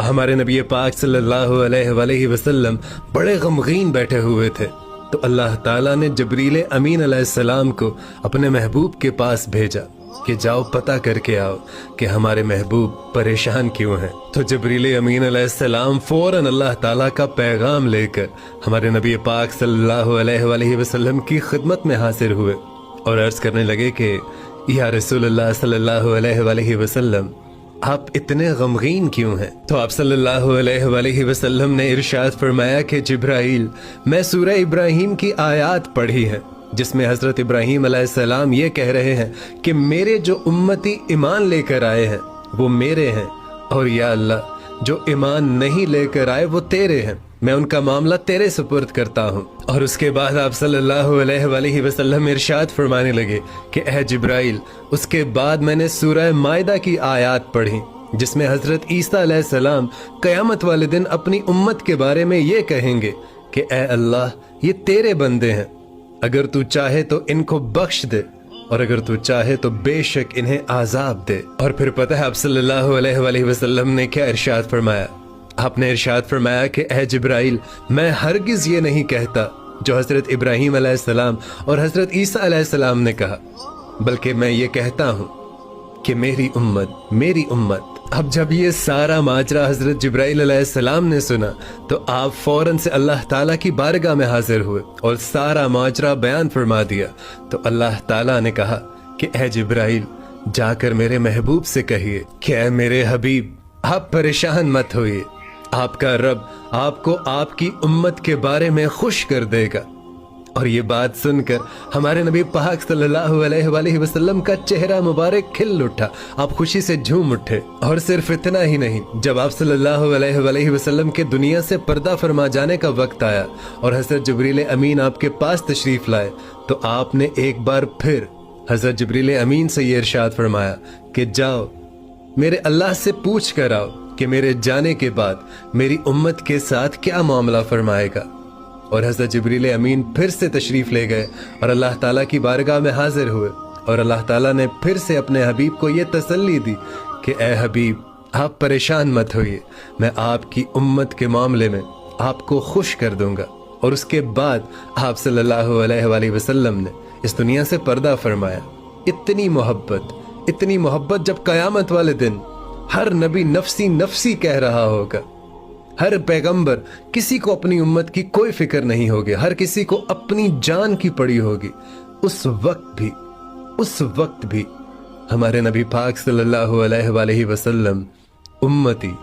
हमारे नबी पाक सल्लल्लाहु अलैहि वसल्लम बड़े गमगीन बैठे हुए थे, तो अल्लाह ताला ने जबरील अमीन अलैहिस्सलाम को अपने महबूब के पास भेजा कि जाओ पता करके आओ कि हमारे महबूब परेशान क्यों हैं। तो जबरील अमीन अलैहिस्सलाम फौरन अल्लाह ताला का पैगाम लेकर हमारे नबी पाक सल्लल्लाहु अलैहि वसल्लम की खिदमत में हाजिर हुए और अर्ज करने लगे कि या रसूलुल्लाह सल्लल्लाहु अलैहि वसल्लम, आप इतने गमगीन क्यों हैं? तो आप सल्लल्लाहु अलैहि वसल्लम ने इरशाद फरमाया कि जिब्राइल, मैं सूरह इब्राहीम की आयत पढ़ी है जिसमें हजरत इब्राहीम अलैहिस्सलाम ये कह रहे हैं कि मेरे जो उम्मती ईमान लेकर आए हैं वो मेरे हैं, और या अल्लाह जो ईमान नहीं लेकर आए वो तेरे हैं, मैं उनका मामला तेरे सुपुर्द करता हूँ। और उसके बाद आप सल्लल्लाहु अलैहि वसल्लम इरशाद फरमाने लगे कि ऐ जिब्राइल, उसके बाद मैंने सूरह माइदा की आयत पढ़ी जिसमें हजरत ईसा अलैहिस्सलाम क़यामत वाले दिन अपनी उम्मत के बारे में ये कहेंगे कि ऐ अल्लाह, ये तेरे बंदे हैं, अगर तू चाहे तो इनको बख्श दे और अगर तू चाहे तो बेशक इन्हें आजाब दे। और फिर पता है आप सल्लल्लाहु अलैहि वसल्लम ने क्या इरशाद फरमाया? आपने इरशाद फरमाया कि ऐ जिब्राइल, मैं हरगिज ये नहीं कहता जो हजरत इब्राहीम अलैहिस्सलाम और हजरत ईसा अलैहिस्सलाम ने कहा, बल्कि मैं ये कहता हूँ कि मेरी उम्मत। अब जब ये सारा माजरा हजरत जिब्राइल अलैहिस्सलाम ने सुना तो आप फौरन से अल्लाह ताला की बारगाह में हाजिर हुए और सारा माजरा बयान फरमा दिया। तो अल्लाह ताला ने कहा कि ऐ जिब्राइल, जाकर मेरे महबूब से कहिए कि ऐ मेरे हबीब, आप परेशान मत होइए, आपका रब आपको आपकी उम्मत के बारे में खुश कर देगा। और ये बात सुनकर हमारे नबी पाक सल्लल्लाहु अलैहि वसल्लम का चेहरा मुबारक खिल उठा, आप खुशी से झूम उठे। और सिर्फ इतना ही नहीं, जब आप सल्लल्लाहु अलैहि वसल्लम के दुनिया से पर्दा फरमा जाने का वक्त आया और हजरत जिब्रील अमीन आपके पास तशरीफ लाए, तो आपने एक बार फिर हजरत जिब्रील अमीन से ये इरशाद फरमाया कि जाओ मेरे अल्लाह से पूछ कर आओ कि मेरे जाने के बाद मेरी उम्मत के साथ क्या मामला फरमाएगा। और हज़रत जिब्रील अमीन फिर से तशरीफ़ ले गए और अल्लाह ताला की बारगाह में हाजिर हुए और अल्लाह ताला ने फिर से अपने हबीब को ये तसल्ली दी कि ए हबीब, आप परेशान मत होइए, मैं आपकी उम्मत के मामले में आपको खुश कर दूंगा। और उसके बाद आप सल्लल्लाहु अलैहि वसल्लम ने इस दुनिया से पर्दा फरमाया। इतनी मोहब्बत जब क़यामत वाले दिन हर नबी नफसी नफसी कह रहा होगा, हर पैगंबर किसी को अपनी उम्मत की कोई फिक्र नहीं होगी, हर किसी को अपनी जान की पड़ी होगी, उस वक्त भी हमारे नबी पाक सल्लल्लाहु अलैहि वसल्लम उम्मती